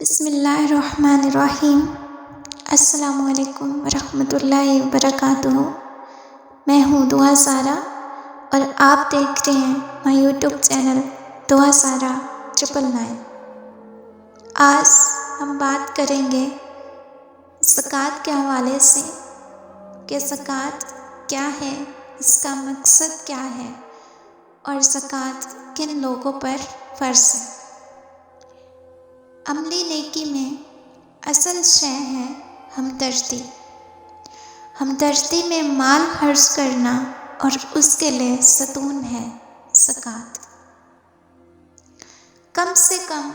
بسم اللہ الرحمن الرحیم۔ السلام علیکم ورحمۃ اللہ وبرکاتہ۔ میں ہوں دعا سارہ اور آپ دیکھ رہے ہیں مائی یوٹیوب چینل دعا سارہ 999۔ آج ہم بات کریں گے زکوٰۃ کے حوالے سے کہ زکوٰۃ کیا ہے، اس کا مقصد کیا ہے اور زکوٰۃ کن لوگوں پر فرض ہے۔ عملی نیکی میں اصل شے ہے ہمدردی۔ ہمدردی میں مال خرچ کرنا اور اس کے لیے ستون ہے زکوٰۃ۔ کم سے کم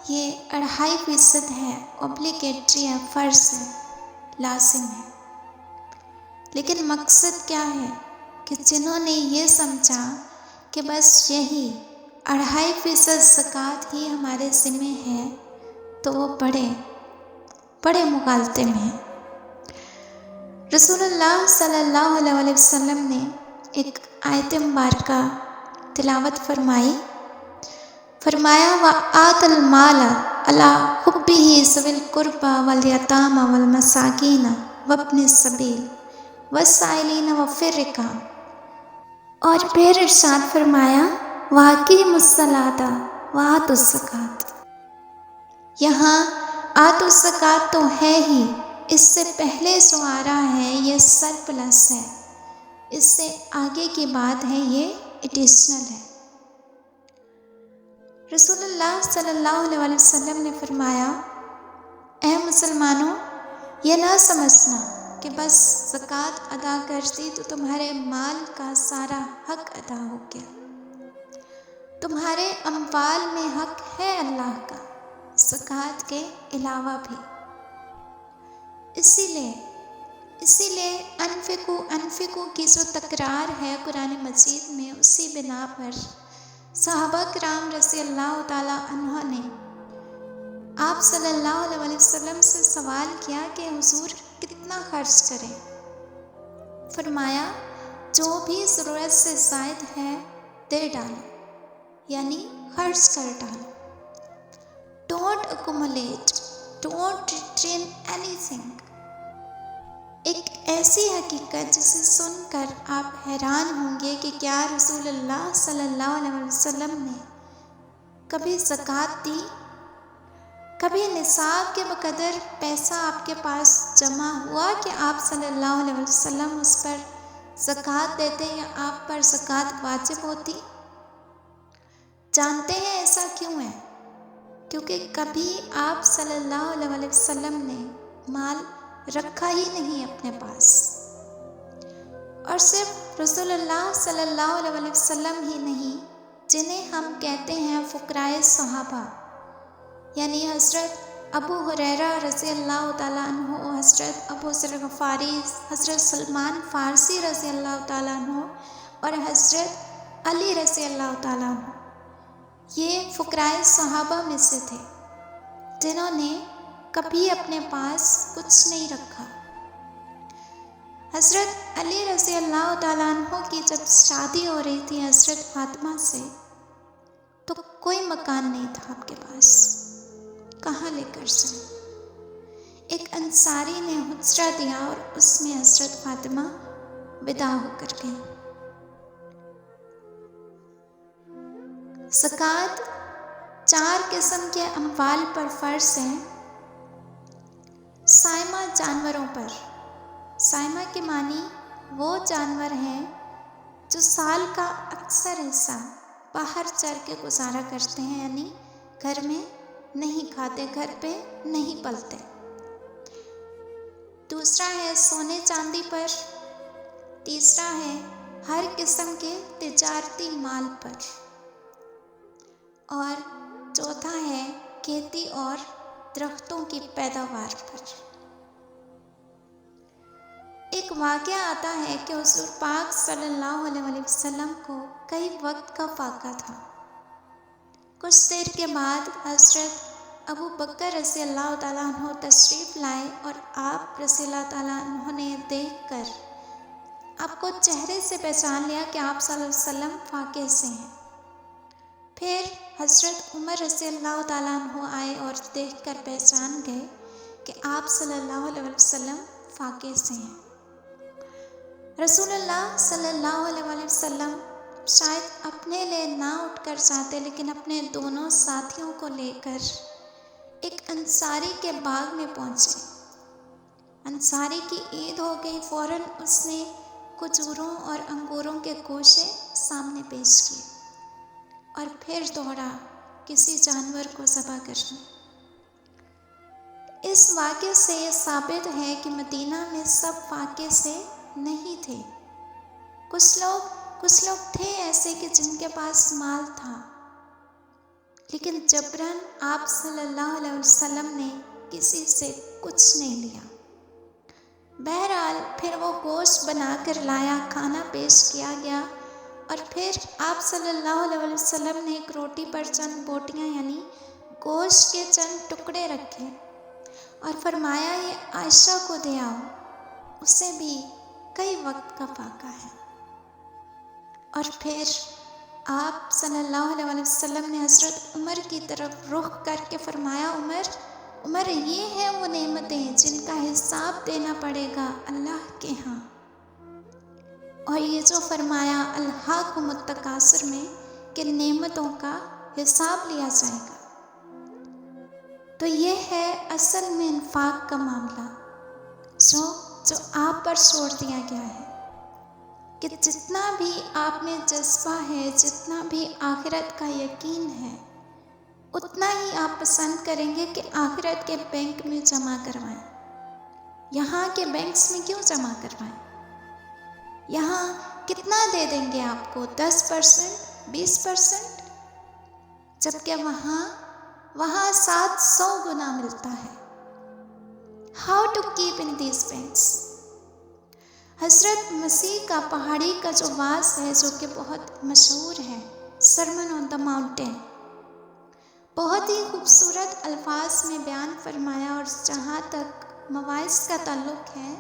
یہ 2.5% ہے، اوبلیگیٹری ہے، فرض ہے، لازم ہے۔ لیکن مقصد کیا ہے کہ جنہوں نے یہ سمجھا کہ بس یہی 2.5% زکوٰۃ ہی ہمارے ذمہ ہے تو وہ بڑے مغالطے میں ہیں۔ رسول اللہ صلی اللہ علیہ وسلم نے ایک آیت مبارکہ تلاوت فرمایا وَآتَ الْمَالَ عَلَىٰ حُبِّهِ ذَوِي الْقُرْبَىٰ وَالْيَتَامَىٰ وَالْمَسَاكِينَ وَابْنِ السَّبِيلِ وَالسَّائِلِينَ وَفِي الرِّقَابِ، اور پھر ارشاد فرمایا وَأَقِیمُوا الصَّلَاةَ وَآتُوا الزَّکَاةَ۔ یہاں آتوا الزکاۃ تو ہے ہی، اس سے پہلے جو آ رہا ہے یہ سرپلس ہے، اس سے آگے کی بات ہے یہ ایڈیشنل ہے۔ رسول اللہ صلی اللہ علیہ وسلم نے فرمایا اے مسلمانوں، یہ نہ سمجھنا کہ بس زکوٰۃ ادا کر دی تو تمہارے مال کا سارا حق ادا ہو گیا۔ تمہارے اموال میں حق ہے اللہ کا، زکوٰۃ کے علاوہ بھی۔ اسی لیے انفقو کی جو تکرار ہے قرآن مجید میں، اسی بنا پر صحابہ کرام رضی اللہ تعالیٰ عنہ نے آپ صلی اللہ علیہ وسلم سے سوال کیا کہ حضور کتنا خرچ کریں؟ فرمایا جو بھی ضرورت سے زائد ہے دے ڈالو، یعنی خرچ کر ڈالو۔ Don't accumulate, don't retain anything۔ ایک ایسی حقیقت جسے سن کر آپ حیران ہوں گے کہ کیا رسول اللہ صلی اللہ علیہ وسلم نے کبھی زکوٰۃ دی؟ کبھی نصاب کے بقدر پیسہ آپ کے پاس جمع ہوا کہ آپ صلی اللہ علیہ وسلم اس پر زکوٰۃ دیتے یا آپ پر زکوٰۃ واجب ہوتی؟ جانتے ہیں ایسا کیوں ہے؟ کیونکہ کبھی آپ صلی اللہ علیہ وسلم نے مال رکھا ہی نہیں اپنے پاس۔ اور صرف رسول اللہ صلی اللہ علیہ وسلم ہی نہیں، جنہیں ہم کہتے ہیں فقراء صحابہ، یعنی حضرت ابو ہریرہ رضی اللہ تعالیٰ عنہ، حضرت ابو ذر غفاری، حضرت سلمان فارسی رضی اللہ تعالیٰ عنہ اور حضرت علی رضی اللہ تعالیٰ عنہ، یہ فقراء صحابہ میں سے تھے جنہوں نے کبھی اپنے پاس کچھ نہیں رکھا۔ حضرت علی رضی اللہ تعالیٰ عنہ کی جب شادی ہو رہی تھی حضرت فاطمہ سے، تو کوئی مکان نہیں تھا آپ کے پاس، کہاں لے کر جائیں؟ ایک انصاری نے حجرہ دیا اور اس میں حضرت فاطمہ ودا ہو کر گئی۔ زکوٰۃ 4 قسم کے اموال پر فرض ہے۔ سائمہ جانوروں پر، سائمہ کے معنی وہ جانور ہیں جو سال کا اکثر حصہ باہر چر کے گزارا کرتے ہیں، یعنی گھر میں نہیں کھاتے، گھر پہ نہیں پلتے۔ دوسرا ہے سونے چاندی پر، تیسرا ہے ہر قسم کے تجارتی مال پر، اور چوتھا ہے کھیتی اور درختوں کی پیداوار پر۔ ایک واقعہ آتا ہے کہ حضور پاک صلی اللہ علیہ وسلم کو کئی وقت کا فاقہ تھا۔ کچھ دیر کے بعد حضرت ابو بکر رضی اللہ تعالیٰ عنہ تشریف لائے اور آپ رضی اللہ تعالیٰ عنہ نے دیکھ کر آپ کو چہرے سے پہچان لیا کہ آپ صلی اللہ علیہ وسلم فاقے سے ہیں۔ پھر حضرت عمر رضی اللہ تعالیٰ عنہ آئے اور دیکھ کر پہچان گئے کہ آپ صلی اللہ علیہ وسلم فاقے سے ہیں۔ رسول اللہ صلی اللہ علیہ وسلم شاید اپنے لیے نہ اٹھ کر جاتے، لیکن اپنے دونوں ساتھیوں کو لے کر ایک انصاری کے باغ میں پہنچے۔ انصاری کی عید ہو گئی، فوراً اس نے کھجوروں اور انگوروں کے گوشے سامنے پیش کیے اور پھر دوڑا کسی جانور کو ذبح کرنے۔ اس واقعے سے یہ ثابت ہے کہ مدینہ میں سب فاقے سے نہیں تھے۔ کچھ لوگ تھے ایسے کہ جن کے پاس مال تھا، لیکن جبراً آپ صلی اللہ علیہ وسلم نے کسی سے کچھ نہیں لیا۔ بہرحال پھر وہ گوشت بنا کر لایا، کھانا پیش کیا گیا، اور پھر آپ صلی اللہ علیہ وسلم نے ایک روٹی پر چند بوٹیاں یعنی گوشت کے چند ٹکڑے رکھے اور فرمایا یہ عائشہ کو دے آؤ، اسے بھی کئی وقت کا فاقہ ہے۔ اور پھر آپ صلی اللہ علیہ وسلم نے حضرت عمر کی طرف رخ کر کے فرمایا، عمر یہ ہیں وہ نعمتیں جن کا حساب دینا پڑے گا اللہ کے ہاں، اور یہ جو فرمایا الہاکم التکاثر میں کہ نعمتوں کا حساب لیا جائے گا، تو یہ ہے اصل میں انفاق کا معاملہ جو آپ پر چھوڑ دیا گیا ہے کہ جتنا بھی آپ میں جذبہ ہے، جتنا بھی آخرت کا یقین ہے، اتنا ہی آپ پسند کریں گے کہ آخرت کے بینک میں جمع کروائیں۔ یہاں کے بینکس میں کیوں جمع کروائیں؟ یہاں کتنا دے دیں گے آپ کو؟ 10%، 20%، جبکہ وہاں 700 گنا ملتا ہے۔ How to keep in these banks? حضرت مسیح کا پہاڑی کا جو واعظ ہے، جو کہ بہت مشہور ہے، سرمن آن دا ماؤنٹین، بہت ہی خوبصورت الفاظ میں بیان فرمایا، اور جہاں تک مواعظ کا تعلق ہے،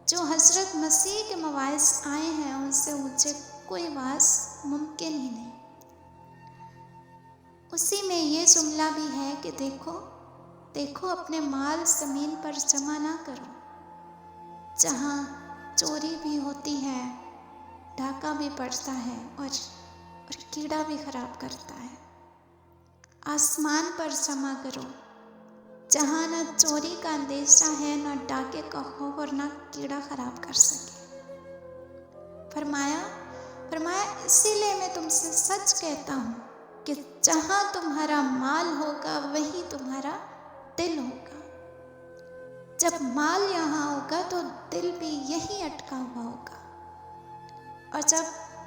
جو حضرت مسیح کے مواعظ آئے ہیں ان سے اونچے کوئی واعظ ممکن ہی نہیں۔ اسی میں یہ جملہ بھی ہے کہ دیکھو اپنے مال زمین پر جمع نہ کرو، جہاں چوری بھی ہوتی ہے، ڈاکہ بھی پڑتا ہے اور کیڑا بھی خراب کرتا ہے۔ آسمان پر جمع کرو، جہاں نہ چوری کا اندیشہ ہے، نہ ڈاکے کا خوف، اور نہ کیڑا خراب کر سکے۔ فرمایا اسی لیے میں تم سے سچ کہتا ہوں کہ جہاں تمہارا مال ہوگا وہیں تمہارا دل ہوگا۔ جب مال یہاں ہوگا تو دل بھی یہیں اٹکا ہوا ہوگا، اور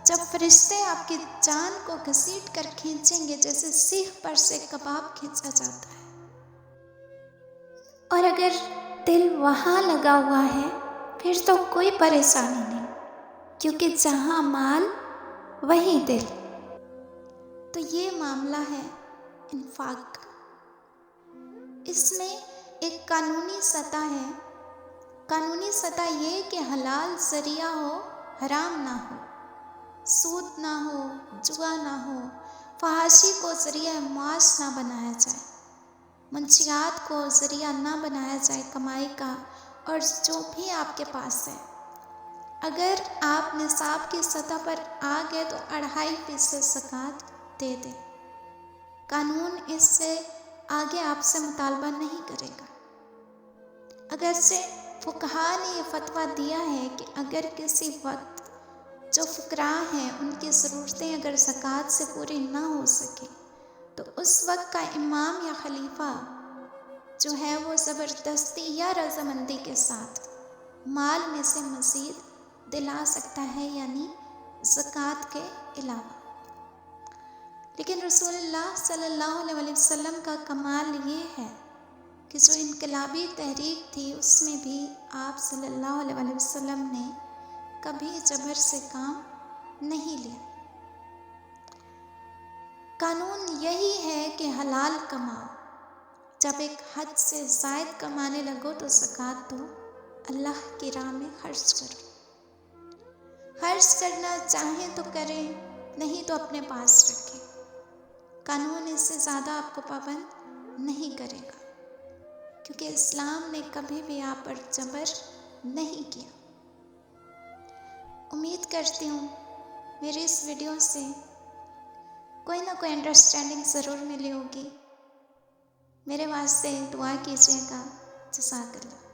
جب فرشتے آپ کی جان کو گھسیٹ کر کھینچیں گے جیسے سیخ پر سے کباب کھینچا جاتا ہے، اور اگر دل وہاں لگا ہوا ہے پھر تو کوئی پریشانی نہیں، کیونکہ جہاں مال وہیں دل۔ تو یہ معاملہ ہے انفاق کا۔ اس میں ایک قانونی سطح ہے۔ قانونی سطح یہ کہ حلال ذریعہ ہو، حرام نہ ہو، سود نہ ہو، جوا نہ ہو، فحاشی کو ذریعہ معاش نہ بنایا جائے، منشیات کو ذریعہ نہ بنایا جائے کمائی کا، اور جو بھی آپ کے پاس ہے اگر آپ نصاب کی سطح پر آ گئے تو 2.5% زکوٰۃ دے دیں۔ قانون اس سے آگے آپ سے مطالبہ نہیں کرے گا۔ اگرچہ فقہاء نے یہ فتویٰ دیا ہے کہ اگر کسی وقت جو فقراء ہیں ان کی ضرورتیں اگر زکوٰۃ سے پوری نہ ہو سکے تو اس وقت کا امام یا خلیفہ جو ہے وہ زبردستی یا رضامندی کے ساتھ مال میں سے مزید دلا سکتا ہے، یعنی زکوٰۃ کے علاوہ۔ لیکن رسول اللہ صلی اللہ علیہ وسلم کا کمال یہ ہے کہ جو انقلابی تحریک تھی اس میں بھی آپ صلی اللہ علیہ وسلم نے کبھی جبر سے کام نہیں لیا۔ قانون یہی ہے کہ حلال کماؤ، جب ایک حد سے زائد کمانے لگو تو زکوٰۃ دو، اللہ کی راہ میں خرچ کرو۔ خرچ کرنا چاہیں تو کریں، نہیں تو اپنے پاس رکھیں۔ قانون اس سے زیادہ آپ کو پابند نہیں کرے گا، کیونکہ اسلام نے کبھی بھی آپ پر جبر نہیں کیا۔ امید کرتی ہوں میری اس ویڈیو سے کوئی نہ کوئی انڈرسٹینڈنگ ضرور ملی ہوگی۔ میرے واسطے دعا کیجیے گا۔ جزاک اللہ۔